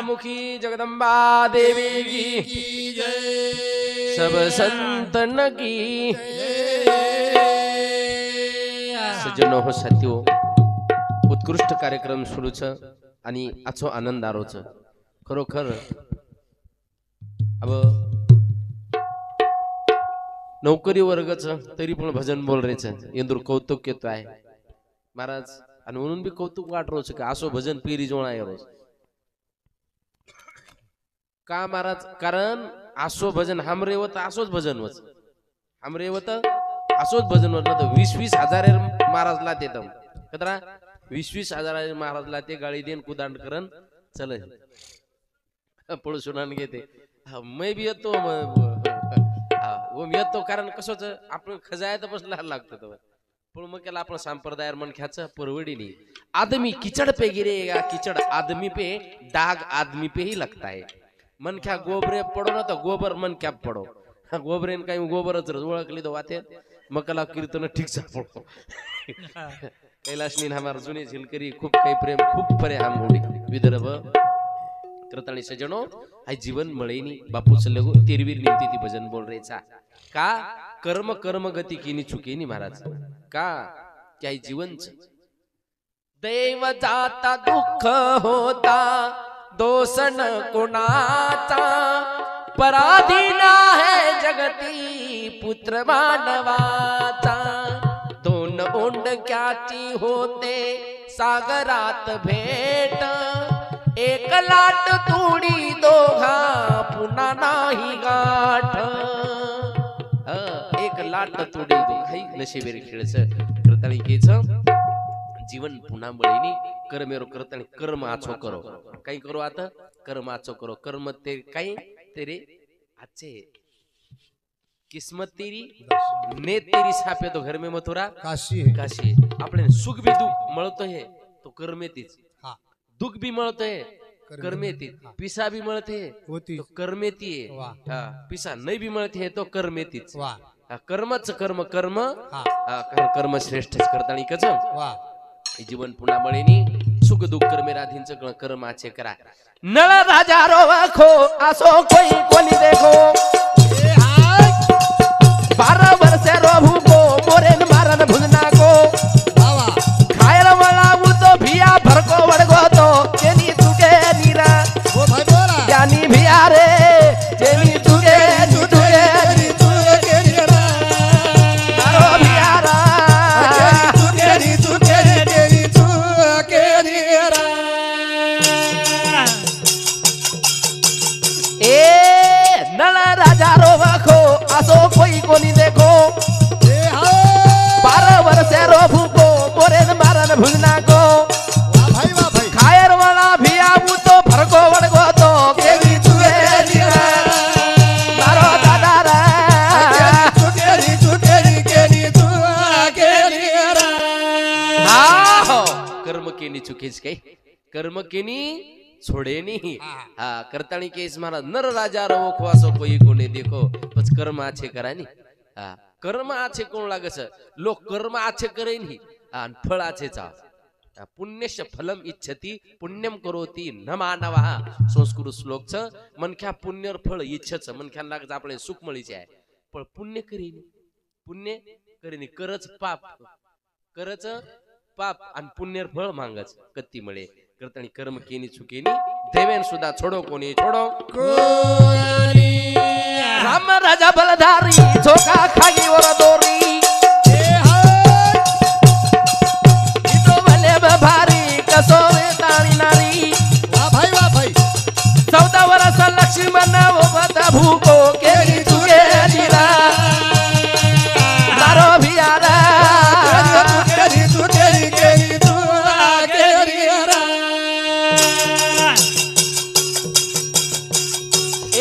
मुखी जगदम्बा देवी की जय सब संतन की सज्जनो हो साथीओ उत्कृष्ट कार्यक्रम सुरू छ आणि आछो आनंदारो छ खरोखर अब नोकरी वर्गच तरी पण भजन बोल रे छ इंदुर कौतुक केतो आहे महाराज आणि म्हणून बी कौतुक वाटरो छ का आसो भजन पेरी जोणा येरो का महाराज कारण आसो भजन हमरे वत आसोच भजन वच हमरे वत आसोच भजन वत न 20-20 हजार महाराज ला देतम कतरा 20-20 हजार महाराज ला ते गाडी देन कुदांड करन चल पळसुनान घेते मैं भी येतो वो मी येतो कारण कसोच आपण खजायत बसला लागतो तो पण मग केला आपण संप्रदाय मन ख्याचा परवडीनी आदमी कीचड़ पे गिरेगा कीचड़ आदमी पे दाग आदमी पे ही लगता है मन क्या गोबरे पडो ना तो गोबर मन क्या पडो गोबरेन काही गोबरच ओळखली तो वाते मकला कीर्तन ठीक सा पडो कैलाशनी हमार जुने झिलकरी खूप काही प्रेम खूप परे हम होडी विदर्भ कृताणी सजनो हाय जीवन मळेनी बापू सल्लेगो तिरवीर निमती ती भजन बोल रे छा का कर्म कर्म गती केनी चुकेनी महाराज का क्या जीवन दैव जाता दुःख होता दोषण कुणाचा पराधीना है जगती पुत्र मानवाचा दोन ओंडक्याची होते सागरात भेट एक लाट तुडी दोघा पुन्हा नाही गाठ एक लाट तुडी दोघाही नशिबेर खेळच कृताळिकेच जीवन पुन्हा बळीनी कर्मेरो करतानी कर्म आचो करो काही करो आता कर्म आचो करो कर्म ते काही तेरे अच्छे किस्मत तेरी नेत तेरी छापे तो घर में मथुरा काशी काशी आपले सुख भी दुख मळतो हे तो कर्मेतीच दुख भी मळतो हे कर्मेती पिसा भी मळते तो कर्मेती हा पिसा नाही भी मळते हे तो कर्मेतीच कर्मच कर्म कर्म कर्म श्रेष्ठ करतानी कच जीवन पुन्हा मळेनी सुख दुख कर्मे राधींच कर्माचे करा नळ राजा रोखो आसो कोई कोणी देखो 12 वर्षे रोभू को मोरेन मारन भुजना को खायल वळावू तो भिया भरको वडगो तो केनी तुके नीरा ओ भाई बोला यानी भिया रे केनी तुके तुके तुके नीरा मारो भिया रा केनी तुके केनी तुके नीरा ए नळ राजा रोखो आसो कोई कोनी देखो 12 वर्षे रोभू को मोरेन मारन भुजना को खायर वाला भी आऊ तो भरको वडगो तो केवी तुए नीरा मारो दादा रा केनी तुकेनी केनी तुआ केनी रा हा कर्म केनी चुकेच काय कर्म केनी छोडेनी हा करताणी केस महाराज नर राजा रो खोसो कोई कोने देखो बस कर्म आछे करानी हा कर्म आछे कोण लागस लोक कर्म आछे करेनी आणि फळ आछे चा पुण्यश फलम इच्छती पुण्यम करोती न मानवा संस्कृत श्लोक छ मनख्या पुण्यर फळ इच्छच मनख्या लागज आपले सुख मळीचे आहे पण पुण्य करीनी करच पाप आणि पुण्यर फळ मांगच कत्ती मळे करतानी कर्म केनी चुकेनी देवेन सुद्धा छोडो कोणी छोडो राम राजा बलधारी झोका खागी वर दोरी भारी कसोरे ताणी नारी वा भाई 14 वर्ष लक्ष्मण वो बता भूको केनी तुके नीरा मारो भियारा केनी तुके केनी तुआ केनी रा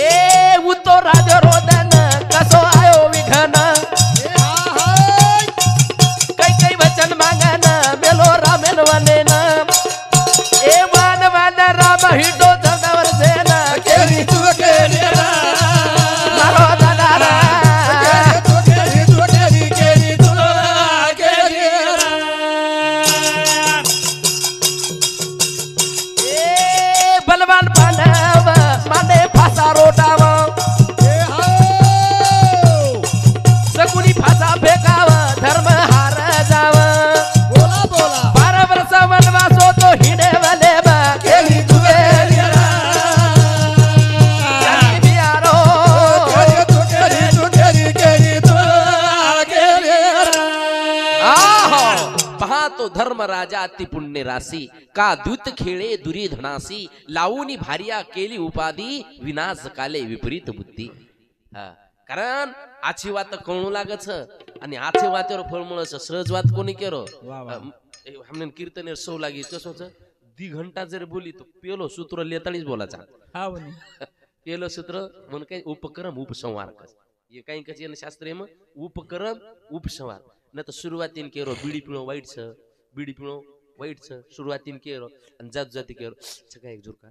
ए उतो राज रोदन कसो आयो विघन माझ्या अति पुण्य राशी का दूत खेळे दुरीधनासी लावूनी भार्या केली उपाधी विनाश काले विपरीत बुद्धी. कारण आची वात कळू लागच आणि आचे वातेवर फळ मिळच सहज वात कोणी केरो हमने कीर्तन सौ लागी कसं होतं 2 घंटा जर बोली तो पेलो सूत्र लेताळीच बोलायचा. पेलो सूत्र म्हणून काही उपक्रम उपसंहार कस हे काही कसे शास्त्रीय मग उपक्रम उपसंहार न तर सुरुवातीन केरो बीडी पिळो वाईट छ सुरुवातीन केरो आणि जात जाती केरो सगळा एक जुरका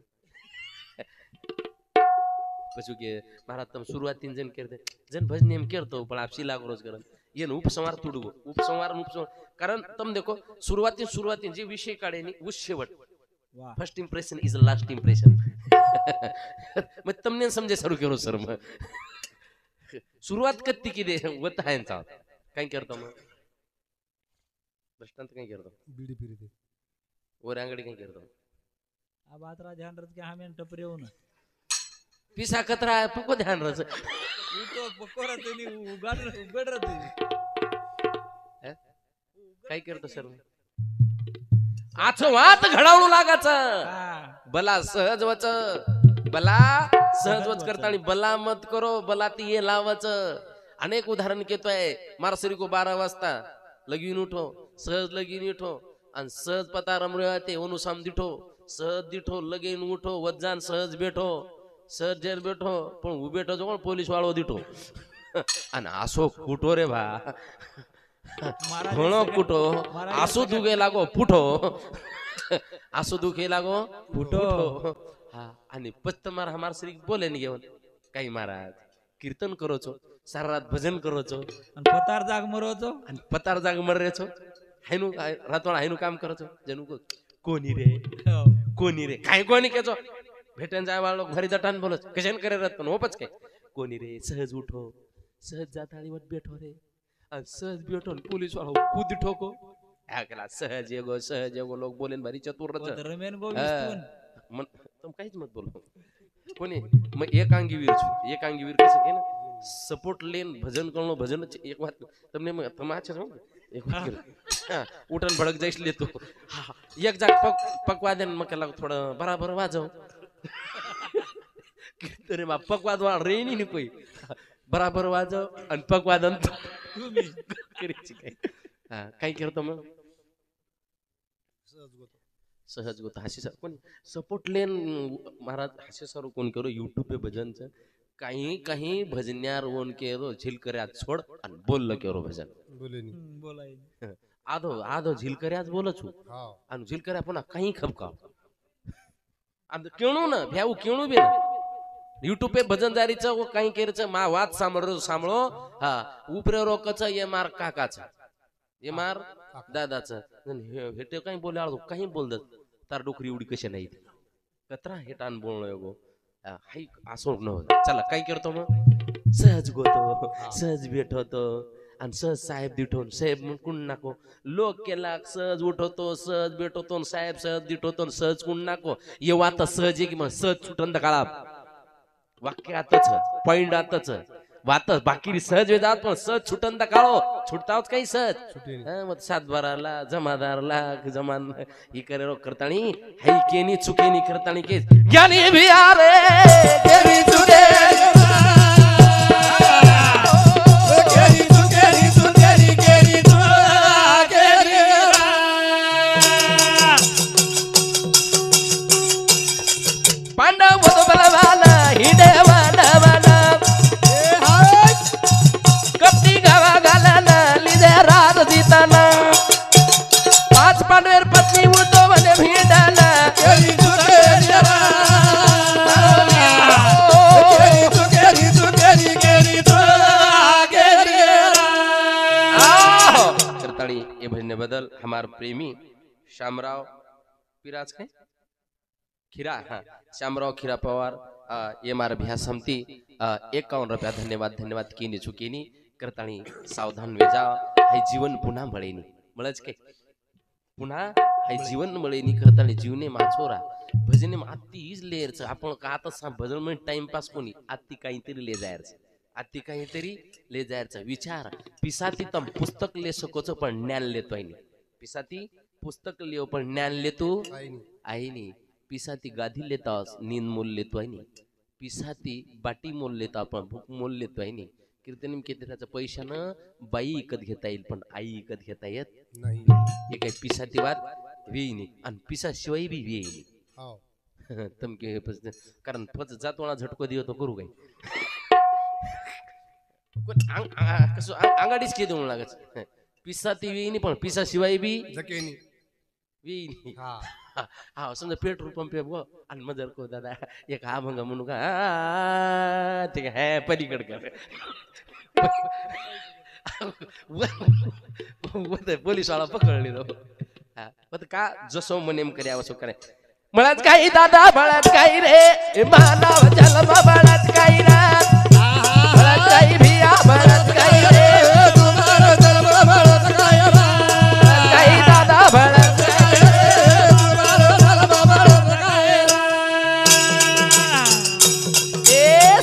कसं के महाराज तम सुरुवातीन जन करते जन भजन एम करतो पण आपसी लाग रोज करन येन उपसंहार तुडगो उपसंहार कारण तुम देखो सुरुवातीन जे विषय काढे नि उस शेवट first impression is last impression मग तुमने समजे सरू केरो सर मग सुरुवात कत्ती की दे होत आहे काय करतो मग दृष्टांत काय करतो बीडी पिरीते वर अंगडी काय करतो अब आतरा ध्यान रख के हमें टपरे हो ना पिसा कतरा पुको ध्यान रच तो पकोरा तेनी उगड रहते काय करतो सर आचो वात घडावू लागाच बला सहज वच करता बला मत करो बला ती ये लावच. अनेक उदाहरण घेतोय मारसरी को 12 वाजता लगीन उठो सहज लगीन उठो आणि सहज पता रमरे ते अनुसाम दिठो सहज दिठो लगीन उठो वजान सहज बेठो सहज जेल बेठो पण उभेठो जो पोलीस वाळो दिठो आणि आसो कुठो रे भा घणो कुठो आसो दुगे लागो पुठो आसो दुखे लागो पुठो आणि पत्त मार हमार श्री बोले नि घेऊन काही महाराज कीर्तन करोचो सारा रात भजन करोचो आणि पतार जाग मरोचो आणि पतार जाग मरेचो हायनु रातोळ हायनु काम करचो जणू कोणी रे काय कोणी केचो भेटन जाय वाळो घरी दटान बोलच कशान करे रत पण होपच काय कोणी रे सहज उठो सहज जाताळी वट बेठो रे आणि सहज बेठो पोलीस वाळो कूद ठोको केला सहज येगो लोक बोलेन भारी चतुर रच रमेन गो विस्तून मन तुम काहीच मत बोलो कोणी मग एकांगी वीर कसं के ना सपोर्ट लेन भजन करणं भजन एक बात तुमने मग तमाचे हो एक उठन भडक जाईस लेतो एक जाग पकवादन मग केला थोडं बराबर वाजव तरी मा पकवाद वाढ रेनी नि कोई बराबर वाजव आणि पकवादन करीची काय काय करतो मग सहज गोत हास्य सर कोणी सपोर्ट लेन महाराज हास्य सर कोण करो यूट्यूब पे भजनचं काही भजन्यार ओन केरो झिलकऱ्यात सोड आणि बोललं केरो भजन बोलाय आधो झिलकऱ्याच बोलच आणि झिलकऱ्या पुन्हा काही खपका आणि केणू ना भ्याऊ केणू बी ना यूट्यूब पे भजन जारीचं व काही केरचं मा वाद सांभाळो हा उपरे रोकच ये मार काकाचा ये मार दादाचं हे काही बोले आलो काही बोलत तार डोकरी एवढी कशी नाही कतरा हेटान बोलणं गो हाई असो न चला काय करतो मग सहज गोतो सहज भेटतो आणि सहज साहेब दिठवून साहेब म्हणून कुण नाको लोक केला सहज उठवतो सहज भेटवतो साहेब सहज दिठवतो सहज कुण नाको ये वात सहज की मग सहज सुटंत काळा वाक्य आताच पॉइंट आताच वात बाकी सहज वेदात पण सहज सुटंत काळो छुटताच काही सहज मग सातबाराला जमादारला जमान ही करे करतानी हाई केनी चुकेनी करतानी के ज्ञानी भी आरे केनी चुके बदल हमार प्रेमी श्यामराव पिराज के खीरा हाँ श्यामराव खीरा पवार ये मार भ्या समती 51 रुपया धन्यवाद की चुकीनी करतानी सावधान वेजा हाय जीवन पुन्हा मळेनी मळच के पुन्हा हाय जीवन मळेनी करतानी जीवने माछोरा भजने आत्ती इज लेयरच आपण का आता भजन में टाइम पास कोणी आत्ती काहीतरी ले जायचं आत्ती काहीतरी ले जायचं विचार पिसाती तम पुस्तक ले सकोच पण ज्ञान लेतोय पिसाती पुस्तक लियो पण ज्ञान लेतो आई नाही. आई नाही. पिसाती गादी लेतास नींद मोल लेतो आहे नाही. पिसाती बाटी मोल लेता आपण भूक मोल लेतो आहे नाही. कीर्तन केंद्राचं पैशानं बाई विकत घेता येईल पण आई विकत घेता येत नाही. हे काय पिसाती वाद वेई नाही आणि पिसा शिवाय बी वेई नाही. हो तमके कारण पच जातोणा झटको दियो तो करू काही कसं अंगाडीच के देऊ लागत. पिसा ती वेई नाही पण पिसा शिवाय बी जकेनी. वेई नाही. हा हा समजा पेट्रोल पंप आहे गो आणि मजर को दादा एक हा भंग म्हणू का ते काय पलीकड कर पोलीस वाला पकडली रो. का जसो मनेम करे आवसो करे बळच काही दादा बळच काही रे मानव जन्म बळच काही रे बळच काही भिया बळच काही रे तुम्हारा जन्म बळच काही रे काही दादा बळच काही रे तुम्हारा जन्म बळच काही रे ए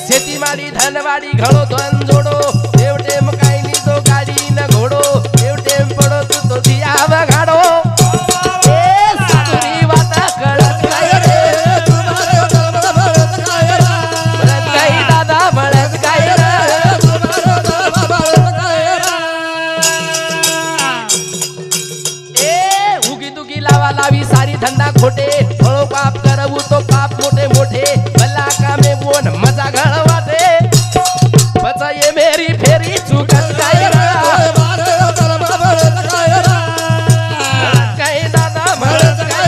शेतीमाडी धनवाडी घडो धन जोडो देवटे मकाई नी तो गाडी न घोडो देवटे पडो तू तो दिया बगाडो लावी सारी धंदा खोटे फळो पाप करवू तो पाप मोठे मोठे भला कामे बोन मजा घळवाटे बचा ये मेरी फेरी चुकत काय काय दादा म्हणत काय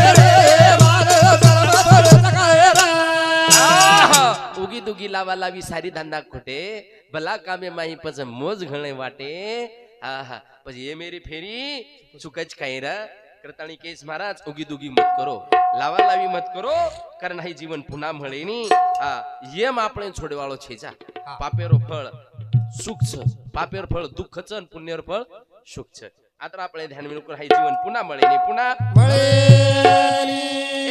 उगी दुगी लावा लावी सारी धंदा खोटे भला कामे माही पच मोज घणे वाटे. हा हा પછી ये मेरी फेरी चुकच काय रा करताणी केस महाराज उगी दुगी मत करो लावा लावी मत करो कारण हाई जीवन पुन्हा મળેની એમ આપણે છોડવાળો છે જા. પાપેરો ફળ સુખ છે પાપેર ફળ દુઃખ છે અને પુણ્યર ફળ સુખ છે. આતરા આપણે ધ્યાન મેં હાઈ જીવન પુન્हा મળેની પુન્हा મળેની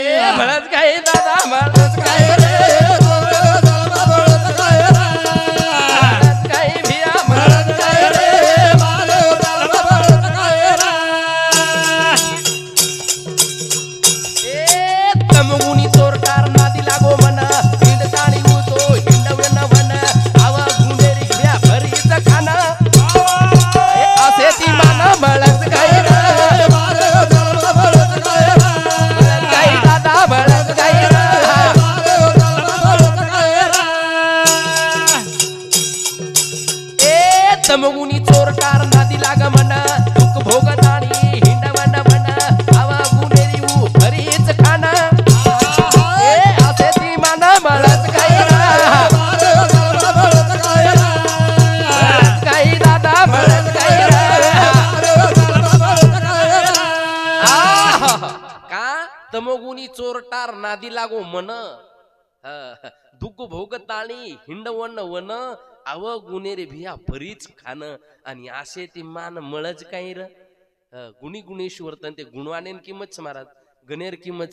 એ ભળત કાઈ દાદા મળત કાઈ રે મળત કાઈ રે મળત કાઈ ભિયા મળત કાઈ રે મારો તલવા મળત કાઈ રે तमगुनी चोरकार नादी लागो मन हिंडताणी उतो हिंडवन वन आवा गुंडेरी भ्या भरीच खाना असे ती माना बळत काय रे मारे जन्म बळत काय रे बळत काय दादा बळत काय रे मारे जन्म बळत काय रे ए तमगुनी चोरकार नादी लाग मन दुःख भोगताणी हिंडवन वन आवा गुंडेरी उ भरीच खाना तमोगुनी चोरटार नादी लागो मन दुःख भोगताणी हिंडवन वन आव गुन्हेरे भिया भरीच खान आणि असे ती मान मळच काही र गुणी गुणेश्वर ते गुणवानेन किंमत महाराज गणेर किंमत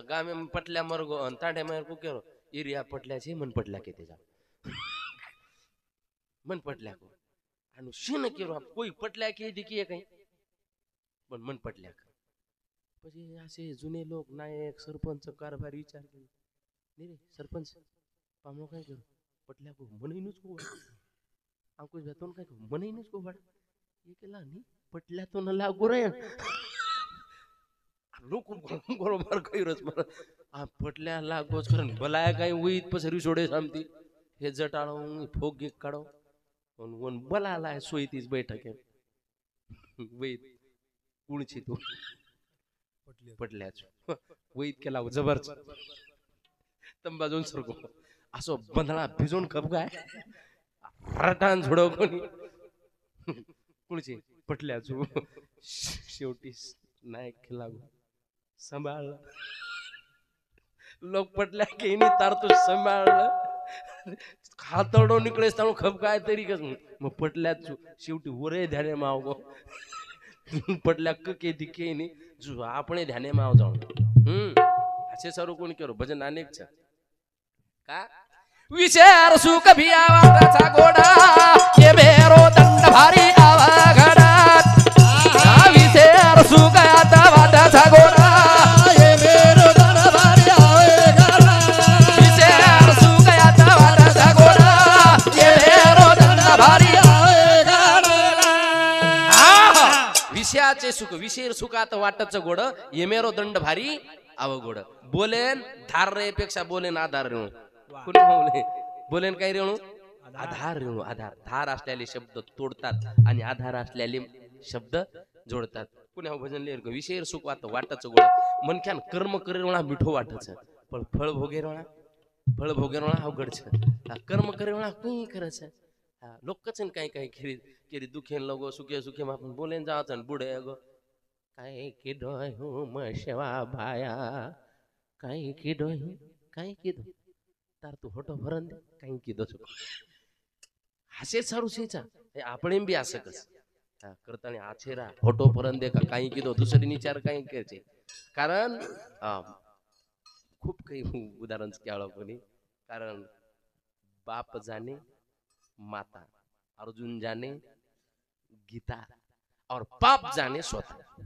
गामे पटल्या मरगो तांड्या मार को केरो एरिया पटल्या छे मन पटल्या के तेजा मन पटल्या को आणि शिन केरो कोई पटल्या के दिकी काही पण मन पटल्या પછી असे जुने लोक नायक सरपंच कारभार विचार केले नाही रे सरपंच पामो काय करू पटल्या को मनईनुच को अंकुश भेटून काय करू मनईनुच को वाड ये केला नाही पटल्या तो न लागो रे लोक बरोबर कइरच मला आ पटल्या लागोच करन भलाय काय उईत पसरी सोडे सामती हे जटाळो फोग गे काढो वन बलालाय सोयतीच बैठक आहे वईत कुणची तू पटल्याच वईत केला जबरच तंबाजून सरको असो बंधळा भिजून खप काय रटान झोडव कोणी कुणची पटल्याच शेवटी नायक लागू सांभाळ लोक पटल्या की नाही तार तू सांभाळलं हातडो निकळेस ताणू खप काय तरी कस मग पटल्याच शेवटी वरे ध्याने माव पटल्या के दिके नाही जो આપણે ध्याने માં આવ જાવ असे सर्व कोण करो भजन अनेक छ का विचार सुख भी आवाचा गोडा के बेरो दंड भारी आवा घडात विचार सुख आता गोडा ये मेरो दंड भारी आवे गाला विषयार सुखाचा वाटाचा गोडा ये मेरो दंड भारी आवे गाला विषयाचे सुख विषय सुखात वाटच गोड ये मेरो दंड भारी अवघड बोलेन धार रेपेक्षा बोलेन आधार रेणू कुणी बोले बोलेन काय रेणू आधार रेणू आधार धार असलेले शब्द तोडतात आणि आधार असलेले शब्द जोडतात कुणी भजन लिहिलं विषय सुख वाटच गोड मनख्यान कर्म करेवणा मिठो वाटच पण फळ भोगेरवणा अवघड कर्म करेवणा काही करच लोकच काही काही केली दुखेन लगो सुखे सुखे आपण बोलेन जावच बुडे गो काय किडो हूँ मशवा भाया काय किडो काय किदो तार तू होटो भरन दे काय किदो छो हासे सारू छेचा आपण बी असं कस करताना आछेरा फोटो भरन दे का काही किदो दुसरी विचार काही करायचे कारण खूप काही उदाहरण केवळ कोणी कारण बाप जाने माता अर्जुन जाने गीता और पाप जाने स्वतः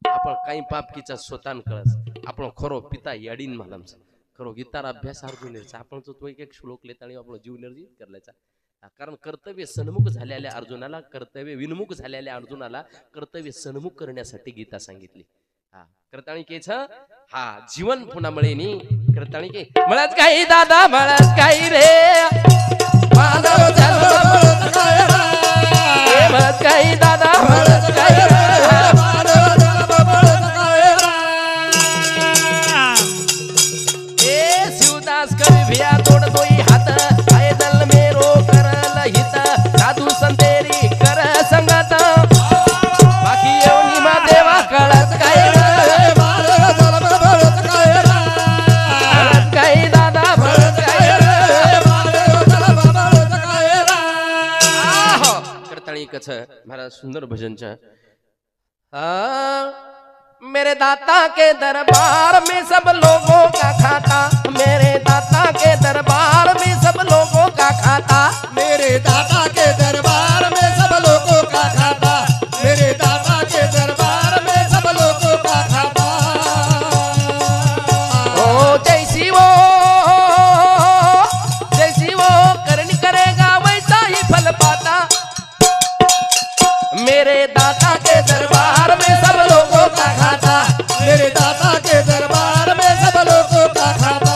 आपण काही पाप किचा स्वतः कळस आपण खरो पिता याडीन मालम खरो गीतार अभ्यास अर्जुन आपण तो एक श्लोक लेता आणि आपण जीव निर्जित करल्याचा कारण कर्तव्य सन्मुख झालेल्या अर्जुनाला कर्तव्य विनमुख झालेल्या अर्जुनाला कर्तव्य सन्मुख करण्यासाठी गीता सांगितली करताणी केच हा जीवन पुन्हा मळेनी करताणी के मळच काही दादा मळच काही रे माधव जन्म काय रे मळच काही दादा मळच काही रे भिया तोड़ कोई हाथ आए दल मेरो करल हित साधु संतेरी कर संगत बाकी येऊनी मा देवा कळत काय काही दादा भरत करताळी कछ महाराज सुंदर भजनच्या मेरे दाता के दरबार में सब लोगों का खाता मेरे दाता के दरबार में सब लोगों का खाता मेरे दाता के दरबार में सब लोगों का खाता मेरे दाता के दरबार में सब लोगों का खाता ओ जैसी वो करनी करेगा वैसा ही फल पाता मेरे दाता के दरबार में सब लोगों का खाता मेरे दाता के दरबार में सब लोगों का खाता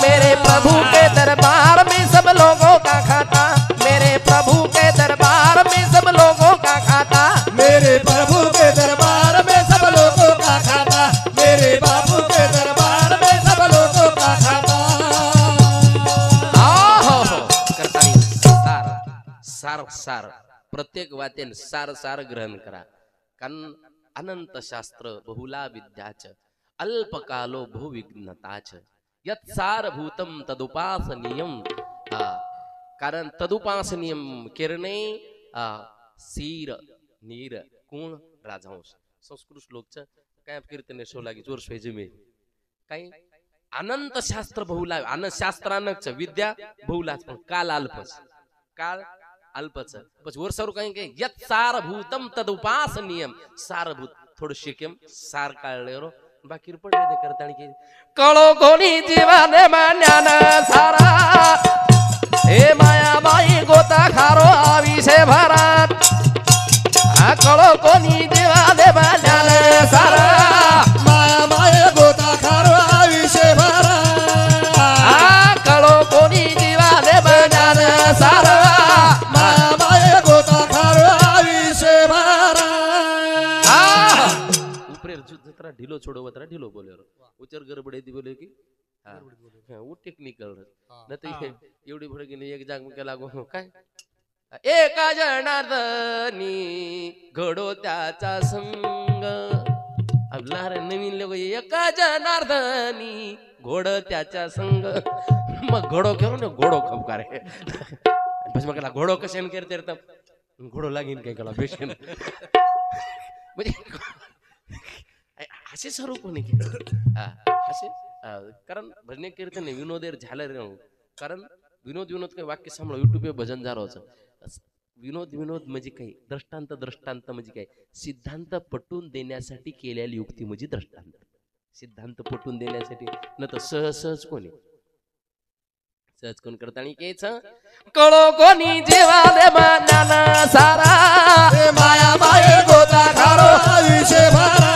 मेरे प्रभु के दरबार में सब लोगों का खाता मेरे प्रभु के दरबार में सब लोगों का खाता मेरे प्रभु के दरबार में सब लोगों का खाता मेरे बाबू के दरबार में सब लोगों का खाता करतानी सार सार प्रत्येक वातेन सार सार ग्रहण करा कारण अनंत शास्त्र बहुला विद्याच अल्पकालो बहुविघ्नताच यत् सारभूतम तदुपासनीयम कारण तदुपासनीयम किरणे सीर नीर कोण राजहंस संस्कृत श्लोकच काय कीर्तने शो लागी जोर सोय जमे काही अनंत शास्त्र बहुला अनंत शास्त्रानच विद्या बहुलाच पण काल अल्पच काल अल्पच पछ वर सर काही यत् सारभूतम तदुपासनीयम सारभूत थोडं शिकेम सार काढले रो बाकी पडले ते करतानी की कळो कोणी जीवाने मान्यान सारा हे माया बाई गोता खारो आविषे भरात कळो कोणी जीवाने मान्यान सारा माया बाई गोता खारो आविषे भरात कळो कोणी जीवाने मान्यान सारा ढिलो छोड़ो वतरा ढिलो बोले उचर गडबडे दी बोले की वो टेक्निकल न ते एवढी भडे की एक जाग के लागो काय एका जनार्दनी घडो त्याचा संग आपला रे नवीन लोक एका जनार्दनी घोड त्याच्या संग मग घोडो करू ना घोडो खपकार आहे बस मग घोडो कशाने करते रे घोडो लागीन काय कला बेशन म्हणजे असे सर्व कोणी असे कारण भजने कीर्तन विनोदेर झालं रे कारण विनोद काही वाक्य सांभाळ युट्यूब भजन झालं विनोद विनोद म्हणजे काय, दृष्टांत दृष्टांत म्हणजे काय, सिद्धांत पटवून देण्यासाठी केलेली युक्ती म्हणजे दृष्टांत. सिद्धांत पटवून देण्यासाठी न तर सहज सहज कोणी सहज कोण करता आणि केच कळो कोणी जीवा दे मानाना सारा माया माये गोता खारो आयुष्य भरा.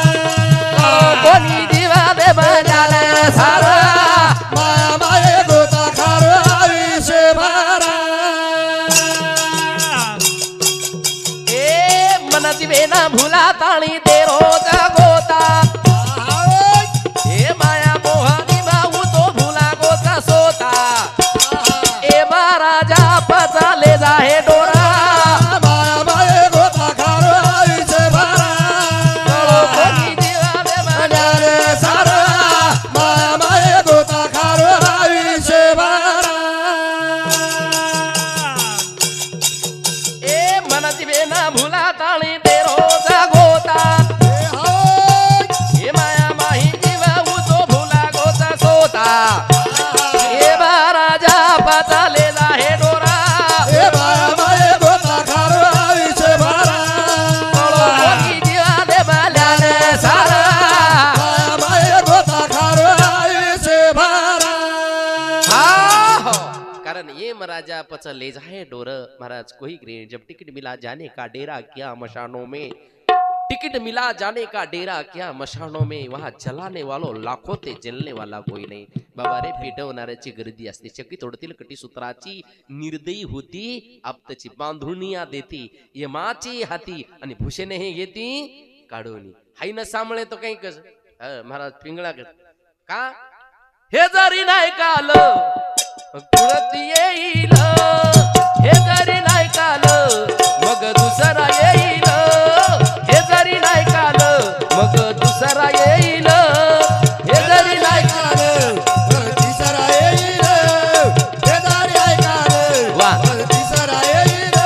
कोणी जीवा दे मानाना सारा माया माये गोता खारो आयुष्य भरा. ए मनती बेना भुला ताणी दे रोज गोता. ए माया मोहानी भाऊ तो भुला गोता सोता. ए महाराजा पचाले जाहे डोरा. माया माये गोता खारो आयुष्य भरा. कोणी जीवा दे मानाने सारा माया माये गोता खारो आयुष्य भरा. ए मनती बेना भुला ताणी दे रोज गोता. ए माया माही जीवा तो भुला गोता सोता. ए महाराजा पचाले जाहे डोरा. ए माया माये गोता खारो आयुष्य भरा. कोणी जीवा दे माल्याने सारा. माया माये गोता खारो आयुष्य भरा. हाँ, कारण ये महाराजा पचले जाए डोर. महाराज कोई ग्रे जब टिकट मिला जाने का डेरा क्या मशानों में. टिकट मिला जाने का डेरा क्या मशानों में. वहां जलाने वालों लाखों ते जलने वाला कोई नाही. बाबा रे पेटवणाऱ्याची गर्दी असते. चक्की तोडतील कटीसूत्राची निर्दयी होती. आपतची बांधुनिया देती यमाची हाती आणि भूषणे हे घेती काढून. हाय न सामळे तो काही कस महाराज पिंगळा का हे जरी नाही काल कुळत येईल. हे जरी नाही काल मग दुसरा येईल. हे जरी नाही काल मग दुसरा येईल. हे जरी नाही काल तिसरा येईल. हे दारी ऐकाल वा तिसरा येईल.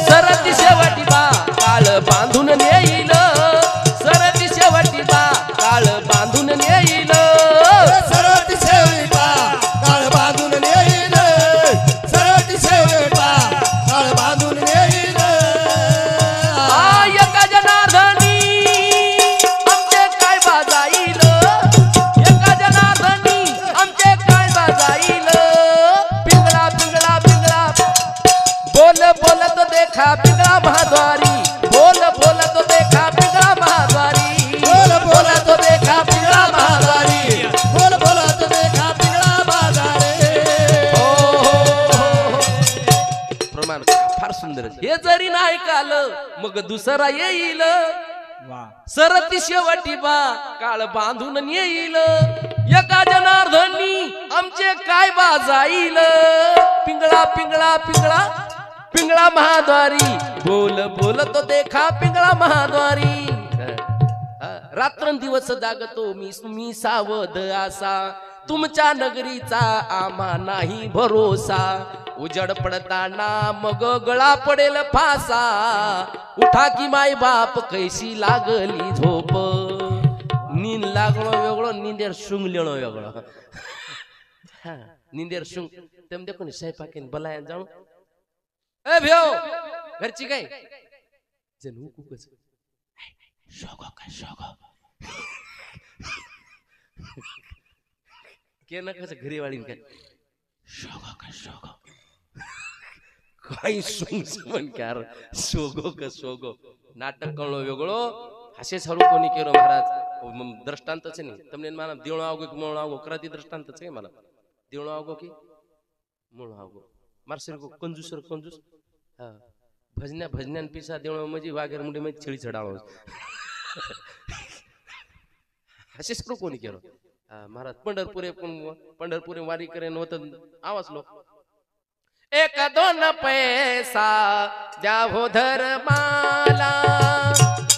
सरती शेवटी बा काळ बांधून नेईल. सरती शेवटी बा काळ बांधून नेईल. सरती शेवटा काळ बांधून नेईल. सरती शेवटा काळ बांधून नेईल. एका जनार्दनी आमचे काय बाजाईल. एका जनार्दनी आमचे काय बाजाईल. पिंगळा पिंगळा पिंगळा बोल बोल तो देखा पिंगळा महाद्वारी. बोल बोल तो देखा पिंगळा महाद्वारी. बोल बोल तो देखा पिंगळा महाद्वारी. बोल बोल तो देखा पिंगळा महाद्वारी. प्रमाण फार सुंदर. हे जरी नाही काल मग दुसरा येईल. वा सरती शेवटी बा काळ बांधून येईल. एका जनार्दनी आमचे काय बाजाईल. पिंगळा पिंगळा पिंगळा पिंगळा महाद्वारी. बोल बोल तो देखा पिंगळा महाद्वारी. रात्रंदिवस जागतो मी सावध आसा. तुमच्या नगरीचा आम्हा नाही भरोसा. उजड पडताना मग गळा पडेल फासा. उठा की माय बाप कैसी लागली झोप. नींद लागणं वेगळं निंदेर शुंगलेणं वेगळं. निंदेर शुंग तेम देखो नि स्वयंपाकीन बलाया जाऊन ए भेव घरची काय जणू कुकच शोगो काय शोगो के ना कसं घरी वाळीन काय शोगो काय शोगो काही सुंग समन क्यार शोगो का शोगो. नाटक कळलो वेगळो असे सर्व कोणी केलो महाराज. दृष्टांतच नाही तमने मला देवळो आवगो की मोळो आवगो कराती दृष्टांतच आहे मला. देवळो आवगो की मोळो आवगो मारसर को कंजूसर कंजूस. हा भजन्या भजन्यान पिसा देवळो म्हणजे वाघेर मुंडी मध्ये छेळी चढाळो. असे सर्व कोणी केलो. महाराज पंढरपुरे वारी करेन होत आवाज लोक. एक दोन पैसा द्यावो धर्माला.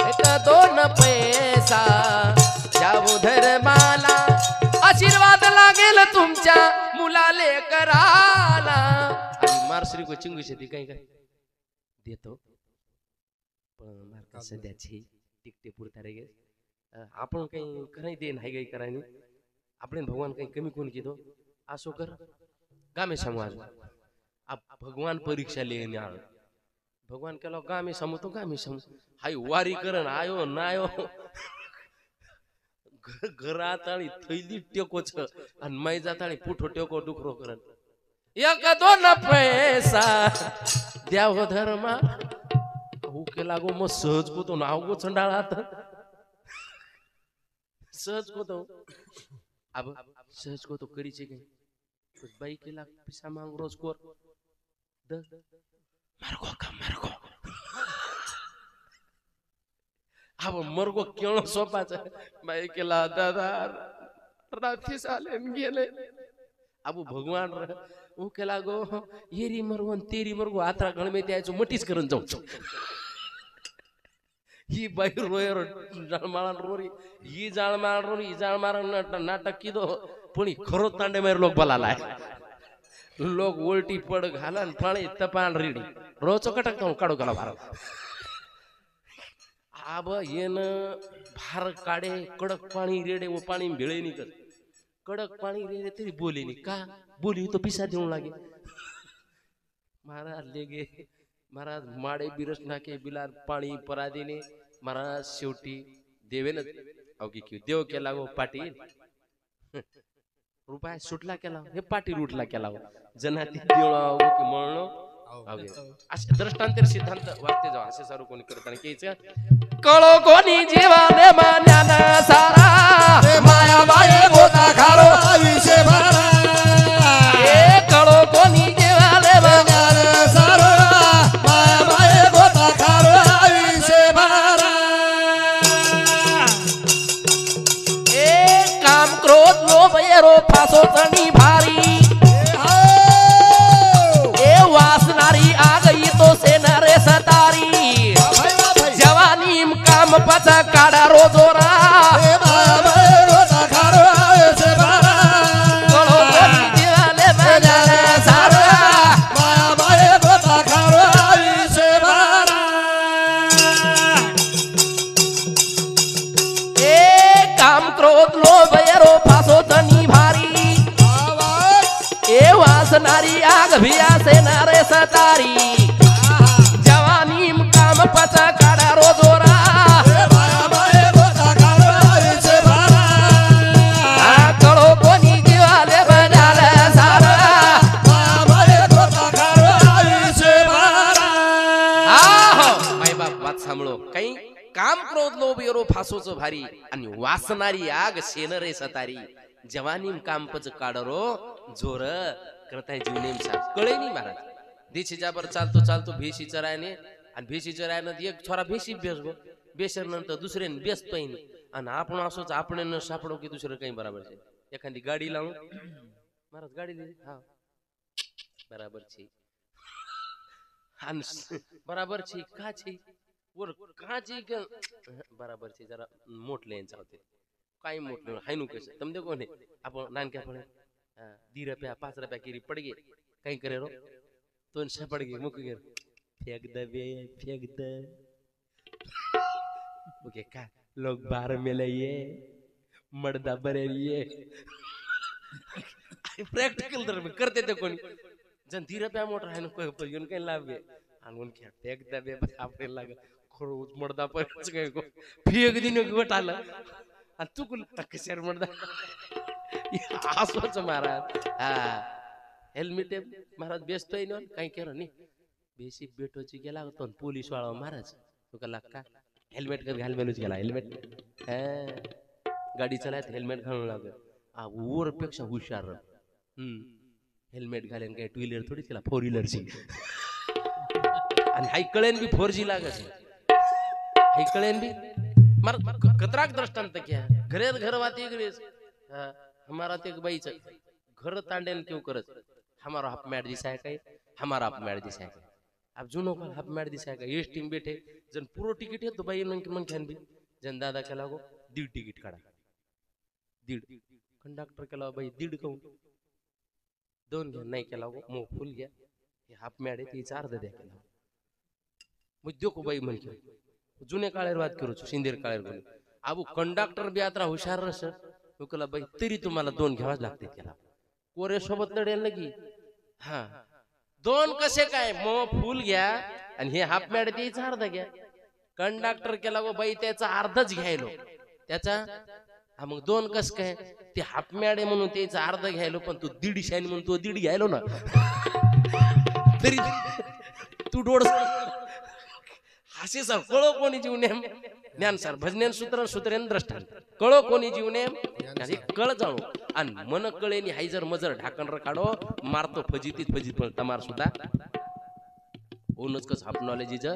एक दोन पैसा द्यावो धर्माला. आशीर्वाद लागेल तुमच्या मुलाले कराला. आणि मारश्री को चिंगू शेती काही काय देतो पण मार्का सध्याची टिकटे पुरता रे गे. आपण काही कराय दे नाही काही करायनी. आपण भगवान काही कमी कोण किदो असो कर गामे सांगू आज. आप भगवान परीक्षा लेने आळ भगवान केला गामी समू तो गामी समू हाय वारी करण आयो नायो घरात आणि थैली टेकोच आणि मै जाताळी पुठो टेको डुकरो करण एक दोन पैसा द्याव धर्मा हुके लागो मग सहज कोतो नाव गो चंडाळात सहज कोतो अब सहज कोतो करीचे काही बाई केला पिसा मांग रोज कोर मार्गो का मार्गो अब मरगो केळो सोपाच बाई केला दादा राती साले गेले अब भगवान वो केला गो येरी मरगो तेरी मरगो आत्रा गण में त्याचो मटीच करून जाऊ ही बाई रोयर जाळमाळा रोरी ही जाळमाळ रोरी ही जाळमाळ नाटक किदो पण खरो तांडे मेर लोक बोलालाय लोक उलटी पड घालन फळे तपान रेडी रोज कटक काढू गेला भारत आब येन भार काढे कडक पाणी रेडे वो पाणी भेळे निकत कडक पाणी रेडे तरी बोले नी का बोली तो पिसा देऊन लागे महाराज लेगे महाराज माडे बिरस नाके बिलार पाणी परादीने महाराज शेवटी देवेन अवघी क्यू देव केला गो पाटील रुपया सुटला केला हे पाटील उठला केला जनाती देवळा की म्हणलो असे दृष्टांतर सिद्धांत वागते जाऊ असे सारू कोणी करताना घ्यायचं कळो कोणी जीवाने मान्यान सारा माया बाये गोता खारो विषय भरा ए कळो कोणी जीवाने ज्ञान सारो माया बाये गोता खारो विषय भरा ए काम क्रोध लोभ एरो फासो चणी भारी वासनारी आग तो सेनारे सतारी जवानी काम पचा काढा रोजोरा काम क्रोध लोभ एरो फासो तनी भारी ए वासनारी आग भिया सेनारे सतारी जवानी काम पचा काढा रोजोरा कळो कोणी जीवाले बजाल सारा माय बाप बात सांभळो काही काम क्रोध लोभ एरो फासोच भारी आणि वासनारी आग सेनरे सतारी जवानी कामपच काढरो जोर करताय जीव नेमसा कळे नाही महाराज देशी जाबर चालतो चालतो भेशी चरायने आणि भेशी चरायनं एक छोरा भेशी बेसगो बेसर नंतर दुसरे बेस पैन आणि आपण असोच आपण न सापडो की दुसरं काही बराबर छे एखादी गाडी लावून महाराज गाडी दिली हा बराबर छे आणि बराबर छे का छे वर का छे बराबर छे जरा मोठले यांचा होते काही मोठले हायनु कसे तुम देखो ने आपण नानक्या पण 2 रुपया 5 रुपया किरी पड़ गए कहीं करे रो तो से पड़ गई मुक गए फेंक दे बे फेंक दे ओके का लोग बाहर में लिए मर्दा बरे लिए प्रैक्टिकल दर में करते थे कोनी जन 2 रुपया मोटर है न कोई पर युन कहीं लाभ गए अन क्या फेंक दे बे आपने लगा खरो मर्दा पर गए को फेंक दिन को टाला आणि चुकून कशार मर्दा आसोच महाराज हा हेल्मेट महाराज बेसतोय न काही केलं नाही बेसी बेटोची गेला तो पोलीस वाळा महाराज तो कला का हेल्मेट कर घाल मेनूच गेला हेल्मेट गाडी चालत हेल्मेट घालून लाग आ वर पेक्षा हुशार हेल्मेट घालेन काय 2 व्हीलर थोडी केला 4 व्हीलर ची आणि हाय कळेन बी 4G लागस हाय कळेन बी मार कतराक दृष्टांत क्या घरेत घर वाती गरेस हमारा ते बाईच घर तांडेन क्यों करत हमारा हाफ मैट दिसाय काय हमारा हाफ मैट दिसाय काय अब जुनो का हाफ मैट दिसाय काय एस टीम बैठे जन पूरो टिकट है तो भाई मन खान भी जन दादा के लागो 1.5 टिकट काढा 1.5 कंडक्टर के लागो भाई 1.5 कहूं 2 घ्या नाही के लागो मो फुल घ्या हे हाफ मैट है तीच अर्ध द्या के लागो मुझ देखो भाई मन के जुने काळेर बात करू छु सिंदेर काळेर बोल आबू कंडक्टर बी यात्रा हुशार रस तुकला बाई तरी तुम्हाला 2 घ्यावाच लागते त्याला कोरे सोबत लढेल लगी हा 2 कसे काय मो फुल घ्या आणि हे हाफ मॅड द्यायचा अर्धा घ्या. कंडक्टर केला गो बाई त्याचा अर्धच घ्यायलो त्याचा. हा मग दोन कस काय ते हाफ मॅड आहे म्हणून त्याचा अर्धा घ्यायलो पण तू 150 म्हणून तू 1.5 घ्यायलो ना तरी तू डोळ हासे सर कळो कोणी जीव नेम ज्ञान सर भजनेन सूत्र सूत्रेन द्रष्टान कळो कोणी जीव नेम आणि कळ जाणू आणि मन कळेनी हायजर मजर ढाकण काढो मारतो फजितीत फजित पण तमार सुद्धा ओनच कस हाफ नॉलेज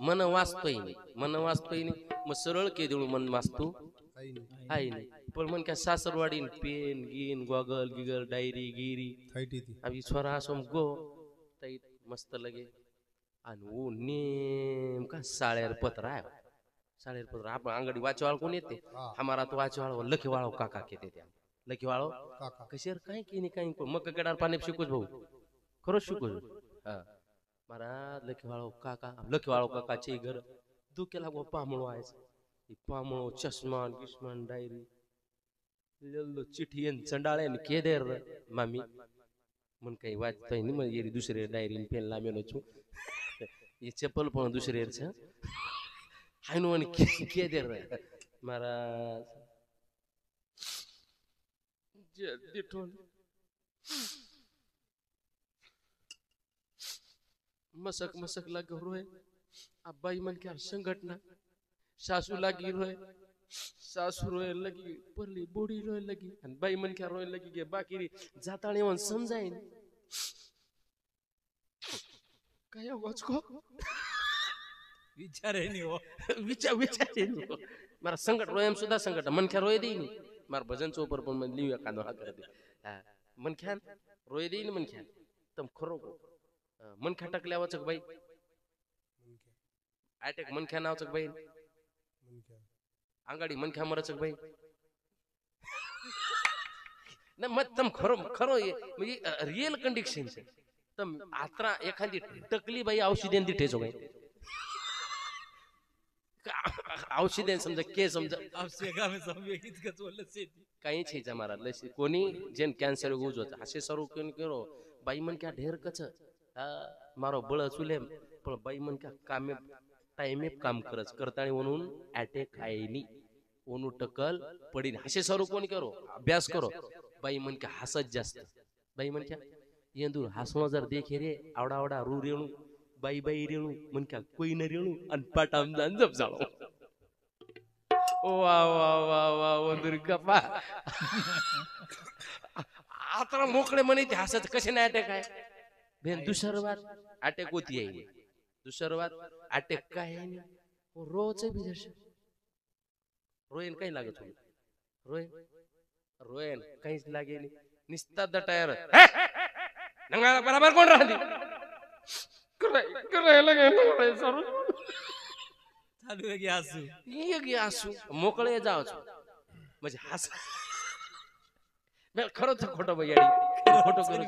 मन वाचतोय नाही मन वाचतोय नाही मग सरळ के देऊ मन वाचतो आहे नाही पण मन काय सासरवाडी पेन गिन गॉगल गिगल डायरी गिरी अभी छोरा सोम गो तई मस्त लगे आणि ओ नेमका साळेर पत्र आहे साळेर पत्र आपण अंगडी वाचवाळ कोण येते हमारा तो वाचवाळ लखीवाळो काका केते त्या लखीवाळो काका कशेर काय की नाही काही मग केडार पाणी शिकूच भाऊ खरंच शिकूच हा महाराज लखीवाळो काकाचे घर दुखेला गो पामळो आहे पामळो चष्मा गिष्मान डायरी लल्लो चिठी आणि चंडाळे के देर मामी मन काही वाचतोय नाही मग येरी दुसरे डायरी पेन लामेलो छु ये चप्पल पण दुसरे हाय नो आणि के देर महाराज मसक मसक लग रोय अब्बाई मन क्या संगठना सासू लगी रोय सासू रोय लगी परली बोडी रोय लगी आणि बाई मन क्या रोय लगी के बाकी जाताळे वन समजाईन काय आवाज को विचारे नहीं हो विचारे मारा संकट रोयम सुद्धा संकट मन क्या रोय देईन मार भजन चोपर पण मन लिव्या कांदो हा कर दे मन ख्यान रोय देईन मन ख्यान तम खरो को मन खा टाकल्या वाचक बाई अटॅक मन ख्या नावचक बाई अंगाडी मन ख्या मरचक बाई ना मत तम खरो खरो म्हणजे रिअल कंडिशन तम आत्रा एखादी टकली बाई औषधेन दी ठेचो बाई औषधेन समजा के समजा आपसे गाव में समवे कितकच बोललं सेती काही छेचा मारा लसी कोणी जेन कॅन्सर गुज होत असे सर्व कोण करो बाई मन क्या ढेर कच मारो बळ चुले पण बाई मन क्या कामे टाइमे काम करच करताणी म्हणून अटॅक आईनी ओनू टकल पडीन असे सर्व कोण करो अभ्यास करो बाई मन क्या हसत जास्त बाई मन क्या येंदूर हसणं जर देखे रे आवडा आवडा रू रेणू बाई बाई रेणू मन क्या कोई न रेणू आणि पाटाम जान जप जाळो वा वा वा वा वंदुर गप्पा आता मोकळे म्हणे ते हसत कसे नाही अटॅक आहे बेन दुसरवात अटॅक होती आहे दुसरवात अटॅक काय आहे रोज बिजर्शन रोयन काही लागत होईल रोयन रोयन काहीच लागे नाही निस्ता दटायर नंगा बराबर कोण राहते करायला गेलं सर चालू आहे की हसू ये गे हसू मोकळे जावच म्हणजे हस खरंच खोटं बाई खोटं करू